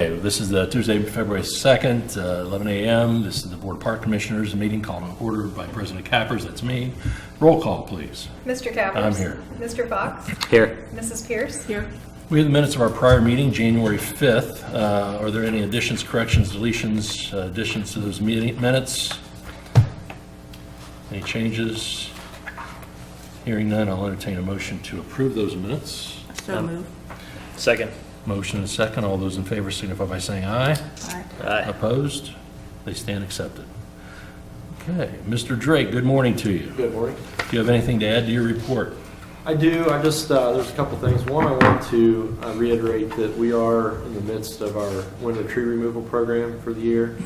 Okay, this is the Tuesday, February 2nd, 11 a.m. This is the Board of Park Commissioners, a meeting called to order by President Cappers, that's me. Roll call, please. Mr. Cappers. I'm here. Mr. Fox. Here. Mrs. Pierce. Here. We have the minutes of our prior meeting, January 5th. Are there any additions, corrections, deletions, additions to those meeting minutes? Any changes? Hearing none, I'll entertain a motion to approve those minutes. So move. Second. Motion and a second. All those in favor signify by saying aye. Aye. Aye. Opposed? They stand accepted. Okay, Mr. Drake, good morning to you. Good morning. Do you have anything to add to your report? I do. I just, there's a couple things. One, I want to reiterate that we are in the midst of our winter tree removal program for the year.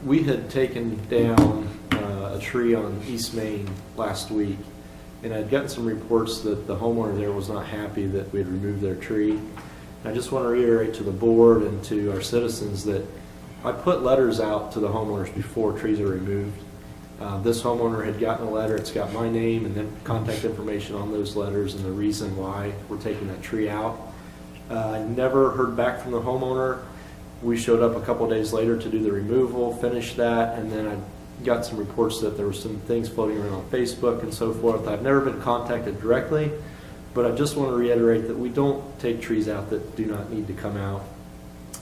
We had taken down a tree on East Main last week, and I'd gotten some reports that the homeowner there was not happy that we had removed their tree. I just want to reiterate to the board and to our citizens that I put letters out to the homeowners before trees are removed. This homeowner had gotten a letter, it's got my name and then contact information on those letters and the reason why we're taking that tree out. I never heard back from the homeowner. We showed up a couple days later to do the removal, finished that, and then I got some reports that there were some things floating around on Facebook and so forth. I've never been contacted directly, but I just want to reiterate that we don't take trees out that do not need to come out.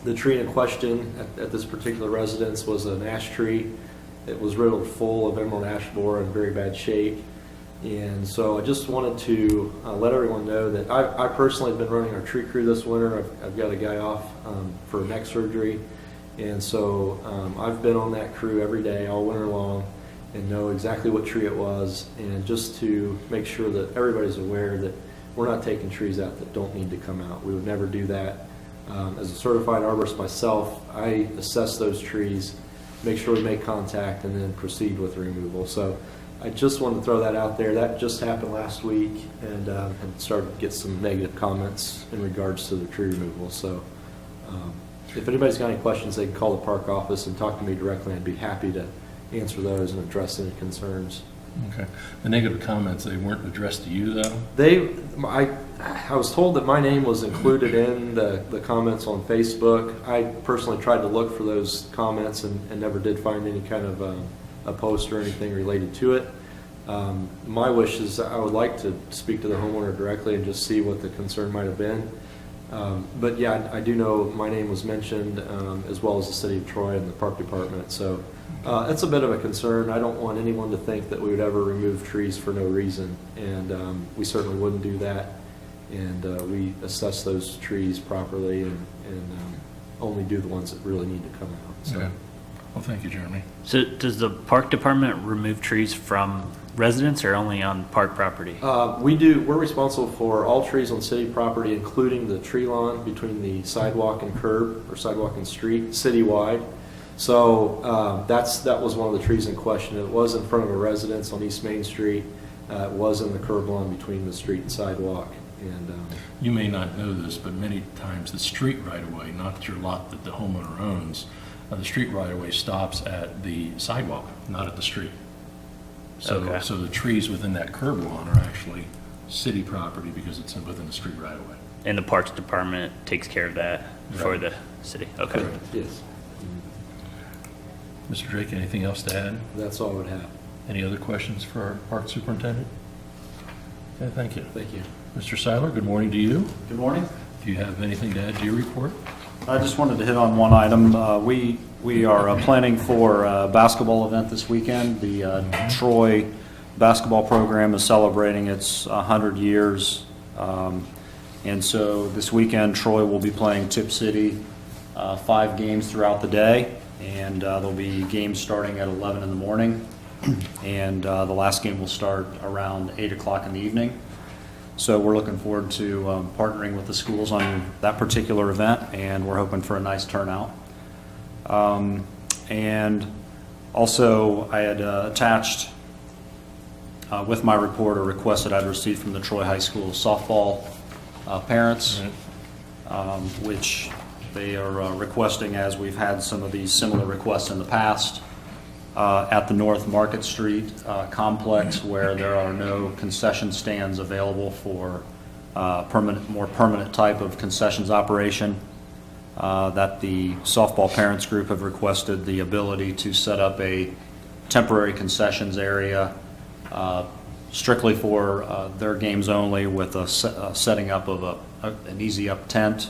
The tree in question at this particular residence was an ash tree. It was riddled full of emerald ash borer in very bad shape. And so I just wanted to let everyone know that I personally have been running our tree crew this winter. I've got a guy off for neck surgery. And so I've been on that crew every day all winter long and know exactly what tree it was. And just to make sure that everybody's aware that we're not taking trees out that don't need to come out. We would never do that. As a certified arborist myself, I assess those trees, make sure we make contact, and then proceed with the removal. So I just wanted to throw that out there. That just happened last week, and started to get some negative comments in regards to the tree removal. So if anybody's got any questions, they can call the park office and talk to me directly. I'd be happy to answer those and address any concerns. Okay. The negative comments, they weren't addressed to you, though? I was told that my name was included in the comments on Facebook. I personally tried to look for those comments and never did find any kind of a post or anything related to it. My wish is I would like to speak to the homeowner directly and just see what the concern might have been. But yeah, I do know my name was mentioned as well as the city of Troy and the park department. So it's a bit of a concern. I don't want anyone to think that we would ever remove trees for no reason, and we certainly wouldn't do that. And we assess those trees properly and only do the ones that really need to come out. So. Okay. Well, thank you, Jeremy. So does the park department remove trees from residents or only on park property? We do. We're responsible for all trees on city property, including the tree lawn between the sidewalk and curb, or sidewalk and street, citywide. So that was one of the trees in question. It was in front of a residence on East Main Street. It was in the curb lawn between the street and sidewalk. And You may not know this, but many times the street right-of-way, not your lot that the homeowner owns, the street right-of-way stops at the sidewalk, not at the street. So, Okay. so the trees within that curb lawn are actually city property because it's within the street right-of-way. And the parks department takes care of that for Right. the city? Okay. Correct. yes, Mr. Drake, anything else to add? that's all I would have. Any other questions for our park superintendent? Okay, thank you. Thank you. Mr. Seiler, good morning to you. Good morning. Do you have anything to add to your report? I just wanted to hit on one item. We are planning for a basketball event this weekend. The Troy basketball program is celebrating its 100 years. And so this weekend, Troy will be playing Tip City 5 games throughout the day. And there'll be games starting at 11 in the morning. And the last game will start around 8 o'clock in the evening. So we're looking forward to partnering with the schools on that particular event, and we're hoping for a nice turnout. And also, I had attached with my report a request that I'd received from the Troy High School softball parents, which they are requesting, as we've had some of these similar requests in the past, at the North Market Street complex, where there are no concession stands available for more permanent type of concessions operation. that the softball parents group have requested the ability to set up a temporary concessions area strictly for their games only, with a setting up of an easy up tent.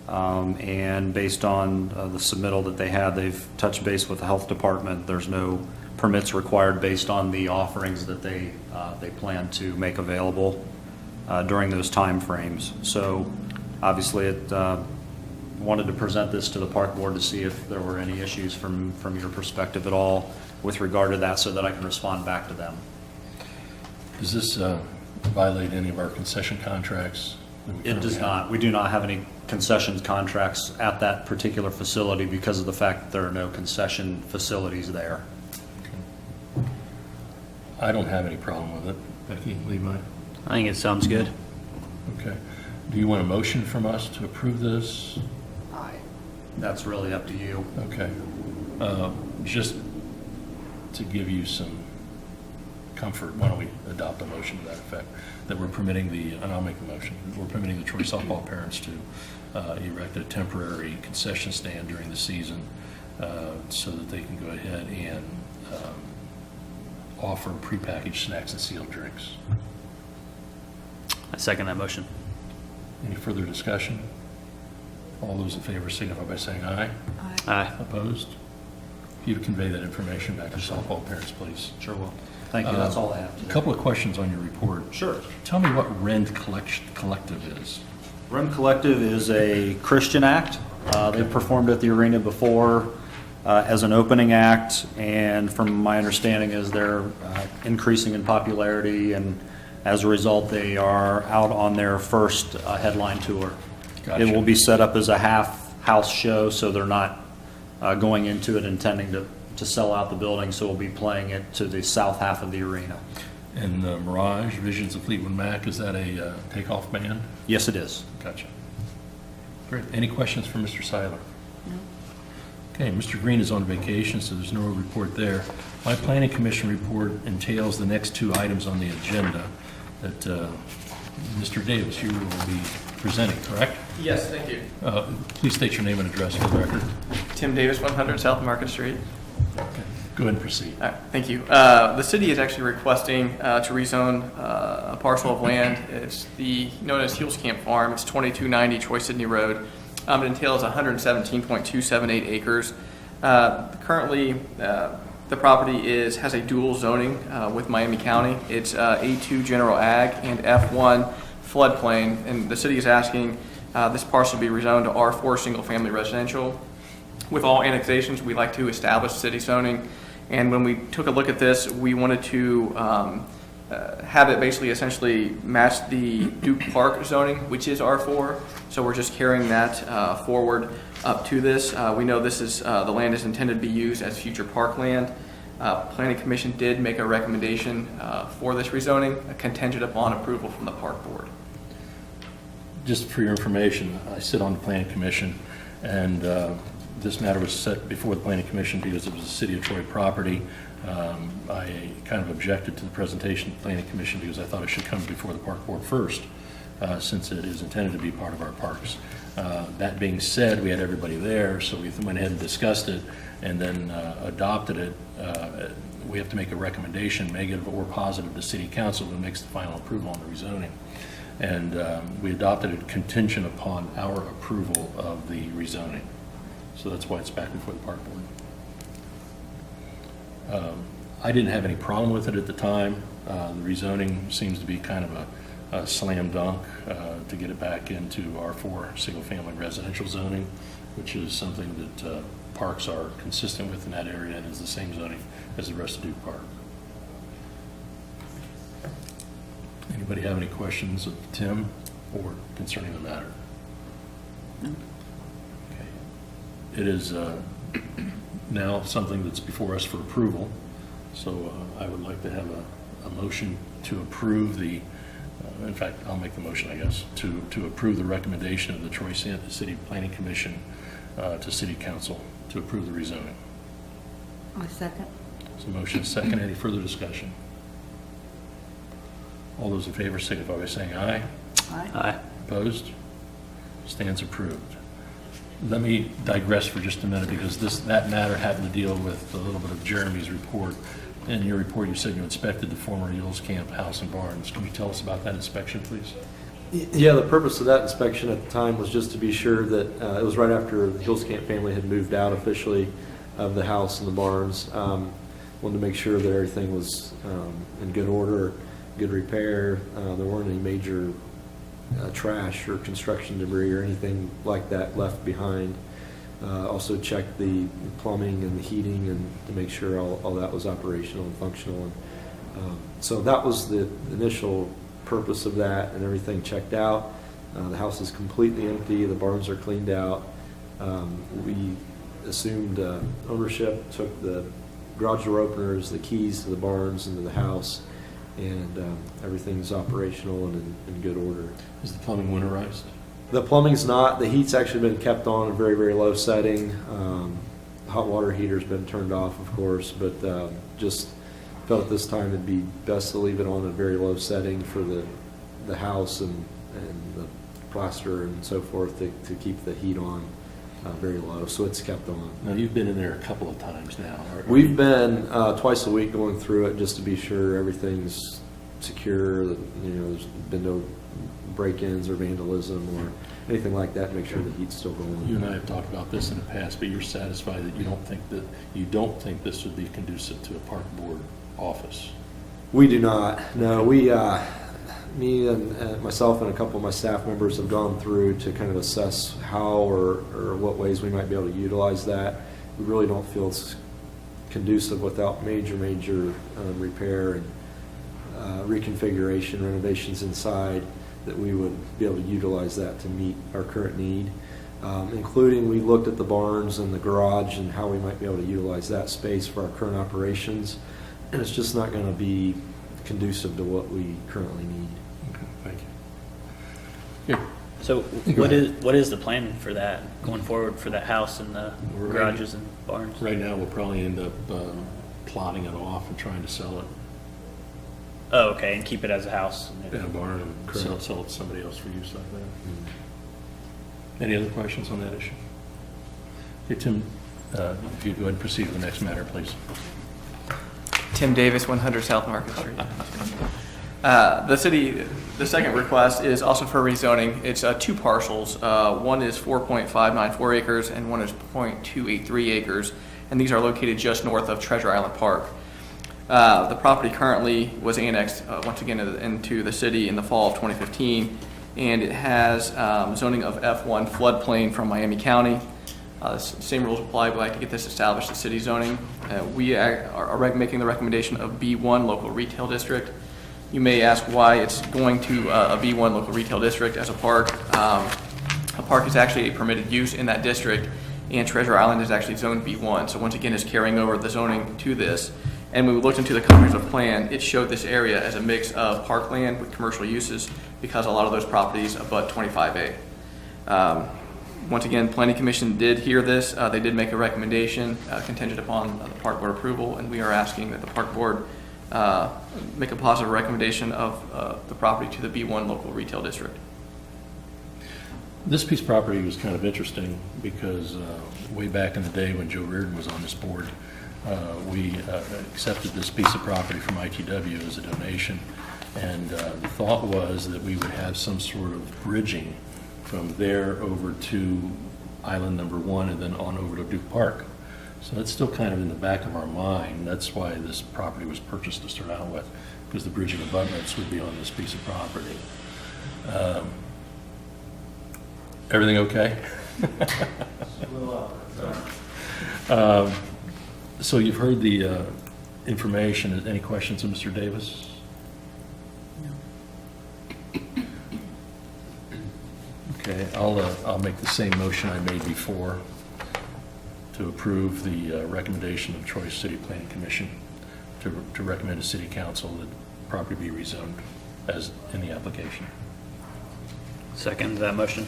And based on the submittal that they had, they've touched base with the health department. There's no permits required based on the offerings that they plan to make available during those time frames. So obviously it wanted to present this to the park board to see if there were any issues from your perspective at all with regard to that, so that I can respond back to them. Does this violate any of our concession contracts? that we It currently does have? not. We do not have any concessions contracts at that particular facility because of the fact that there are no concession facilities there. I don't have any problem with it. Becky, Levi? I think it sounds good. Okay. Do you want a motion from us to approve this? That's really up to you. Okay. Just to give you some comfort, why don't we adopt a motion to that effect? That we're permitting and I'll make the motion, we're permitting the Troy softball parents to erect a temporary concession stand during the season so that they can go ahead and offer prepackaged snacks and sealed drinks. I second that motion. Any further discussion? All those in favor signify by saying aye. Aye. Opposed? If you would convey that information back to softball parents, please. Sure will. Thank you. That's all I have A today. couple of questions on your report. Sure. Tell me what Rend Collective is. Rem Collective is a Christian act. They've performed at the arena before as an opening act, and from my understanding is they're increasing in popularity, and as a result, they are out on their first headline tour. Gotcha. It will be set up as a half-house show, so they're not going into it intending to sell out the building, so we'll be playing it to the south half of the arena. And Mirage, Visions of Fleetwood Mac, is that a takeoff band? Yes, it is. Gotcha. Great. Any questions for Mr. Seiler? No. Okay, Mr. Green is on vacation, so there's no report there. My planning commission report entails the next two items on the agenda that Mr. Davis, you will be presenting, correct? Yes, thank you. Please state your name and address for the record. Tim Davis, 100 South Market Street. Okay. Go ahead and proceed. All right, thank you. The city is actually requesting to rezone a parcel of land. It's known as Huels Camp Farm. It's 2290 Troy Sydney Road. It entails 117.278 acres. Currently, the property has a dual zoning with Miami County. It's A2 General Ag and F1 floodplain, and the city is asking this parcel be rezoned to R4 Single Family Residential. With all annexations, we like to establish city zoning, and when we took a look at this, we wanted to have it basically essentially match the Duke Park zoning, which is R4, so we're just carrying that forward up to this. We know this is the land is intended to be used as future parkland. Planning Commission did make a recommendation for this rezoning, contingent upon approval from the Park Board. Just for your information, I sit on the planning commission, and this matter was set before the planning commission because it was a city of Troy property. I kind of objected to the presentation of the planning commission because I thought it should come before the park board first, since it is intended to be part of our parks. That being said, we had everybody there, so we went ahead and discussed it and then adopted it. We have to make a recommendation, negative or positive, to city council who makes the final approval on the rezoning. And we adopted it contingent upon our approval of the rezoning. So that's why it's back before the park board. I didn't have any problem with it at the time. The rezoning seems to be kind of a slam dunk to get it back into R4 single-family residential zoning, which is something that parks are consistent with in that area and is the same zoning as the rest of Duke Park. Anybody have any questions of Tim or concerning the matter? Okay. It is now something that's before us for approval, so I would like to have a motion to approve the, in fact, I'll make the motion, I guess, to approve the recommendation of the Troy City Planning Commission to City Council to approve the rezoning. I second. So motion is second. Any further discussion? All those in favor signify by saying aye. Aye. Aye. Opposed? Stands approved. let me digress for just a minute, because that matter happened to deal with a little bit of Jeremy's report. In your report, you said you inspected the former Yules Camp house and barns. Can you tell us about that inspection, please? Yeah, the purpose of that inspection at the time was just to be sure that, it was right after the Hills Camp family had moved out officially of the house and the barns. Wanted to make sure that everything was in good order, good repair. There weren't any major trash or construction debris or anything like that left behind. Also checked the plumbing and the heating and to make sure all that was operational and functional. And so that was the initial purpose of that, and everything checked out. The house is completely empty. The barns are cleaned out. We assumed ownership, took the garage door openers, the keys to the barns and to the house, and everything's operational and in good order. Is the plumbing winterized? The plumbing's not. The heat's actually been kept on a very, very low setting. The hot water heater's been turned off, of course, but just felt at this time it'd be best to leave it on a very low setting for the house and the plaster and so forth to keep the heat on very low. So it's kept on. Now, you've been in there a couple of times now. We've been twice a week going through it just to be sure everything's secure, that, there's been no break-ins or vandalism or anything like that, make sure the heat's still going. You and I have talked about this in the past, but you're satisfied that you don't think this would be conducive to a park board office? We do not. No, me and myself and a couple of my staff members have gone through to kind of assess how or what ways we might be able to utilize that. We really don't feel it's conducive without major repair and reconfiguration, renovations inside, that we would be able to utilize that to meet our current need. Including, we looked at the barns and the garage and how we might be able to utilize that space for our current operations. And it's just not going to be conducive to what we currently need. Okay, thank you. Here, So Go what is the plan for that, going forward for that house and the Right. garages and barns? right now, we'll probably end up plotting it off and trying to sell it Oh, okay, and keep it as a house. in a barn and sell it to somebody else for use like that. Any other questions on that issue? Okay, Tim, if you go ahead and proceed to the next matter, please. Tim Davis, 100 South Market Street. The second request is also for rezoning. It's two parcels. One is 4.594 acres and one is 0.283 acres, and these are located just north of Treasure Island Park. The property currently was annexed once again into the city in the fall of 2015, and it has zoning of F1 floodplain from Miami County. Same rules apply. We'd like to get this established as city zoning. We are making the recommendation of B1 local retail district. You may ask why it's going to a B1 local retail district as a park. A park is actually a permitted use in that district, and Treasure Island is actually zoned B1. So once again, it's carrying over the zoning to this. And when we looked into the comprehensive plan, it showed this area as a mix of parkland with commercial uses because a lot of those properties abut 25A. Once again, Planning Commission did hear this. They did make a recommendation contingent upon the Park Board approval, and we are asking that the Park Board make a positive recommendation of the property to the B1 local retail district. This piece of property was kind of interesting because way back in the day when Joe Reardon was on this board, we accepted this piece of property from ITW as a donation, and the thought was that we would have some sort of bridging from there over to Island Number 1 and then on over to Duke Park. So that's still kind of in the back of our mind. That's why this property was purchased to start out with, because the bridging abutments would be on this piece of property. Everything okay? So you've heard the information. Any questions of Mr. Davis? Okay, I'll make the same motion I made before to approve the recommendation of Troy City Planning Commission to recommend to City Council that property be rezoned as in the application. Second that motion.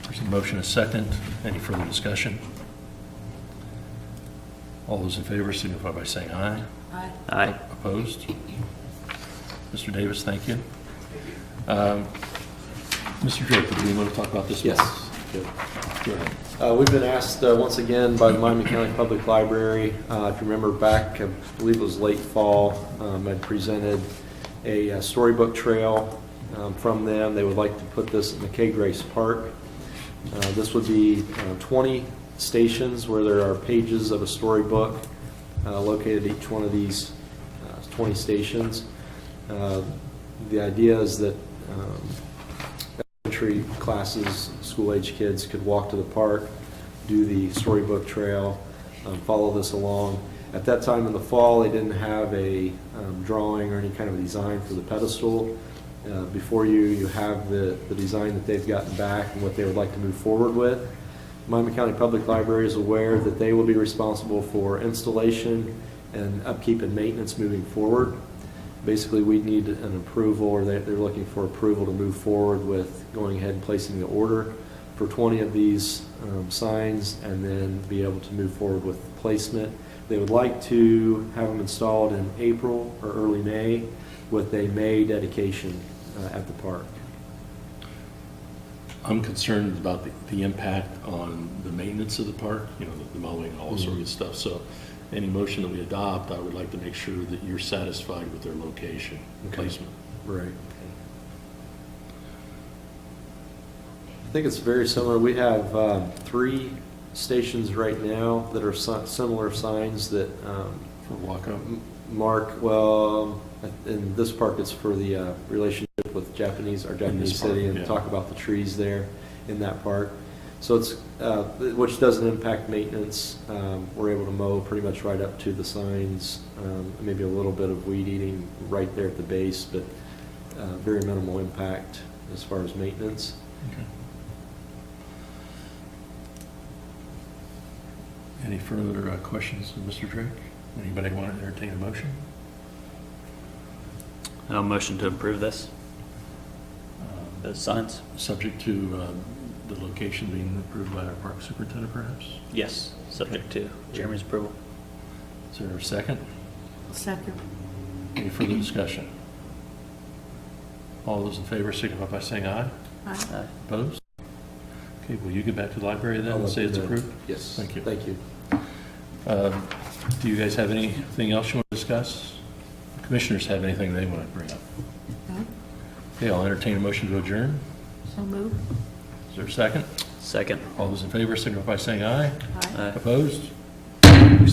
There's a motion, a second. Any further discussion? All those in favor signify by saying aye. Aye. Aye. Opposed? Mr. Davis, thank you. Mr. Draper, do you want to talk about this? Yes. Go ahead. We've been asked once again by the Miami County Public Library, if you remember back, I believe it was late fall, I'd presented a storybook trail from them. They would like to put this in the K. Grace Park. This would be 20 stations where there are pages of a storybook located at each one of these 20 stations. The idea is that elementary classes, school-age kids could walk to the park, do the storybook trail, follow this along. At that time in the fall, they didn't have a drawing or any kind of a design for the pedestal. Before you have the design that they've gotten back and what they would like to move forward with. Miami County Public Library is aware that they will be responsible for installation and upkeep and maintenance moving forward. Basically, we need an approval, or they're looking for approval to move forward with going ahead and placing the order for 20 of these signs, and then be able to move forward with placement. They would like to have them installed in April or early May with a May dedication at the park. I'm concerned about the impact on the maintenance of the park, you know, the mowing and all that sort of stuff. So any motion that we adopt, I would like to make sure that you're satisfied with their location placement. Right. I think it's very similar. We have 3 stations right now that are similar signs that For walk-up? mark, well, in this park, it's for the relationship with our Japanese park, city, and yeah. talk about the trees there in that park. So it's, which doesn't impact maintenance. We're able to mow pretty much right up to the signs, maybe a little bit of weed eating right there at the base, but very minimal impact as far as maintenance. Okay. Any further questions of Mr. Drake? Anybody want to entertain a motion? No motion to approve this? Those signs? Subject to the location being approved by our park superintendent, perhaps? Yes, subject to Jeremy's approval. Is there a second? Second. Any further discussion? All those in favor signify by saying aye. Aye. Opposed? Okay, will you get back to the library then I'll and let say it's them know. approved? Yes. Thank you. Thank you. Do you guys have anything else you want to discuss? Commissioners have anything they want to bring up? No? Okay, I'll entertain a motion to adjourn. So move. Is there a second? Second. All those in favor signify by saying aye. Aye. Aye. Opposed? We stand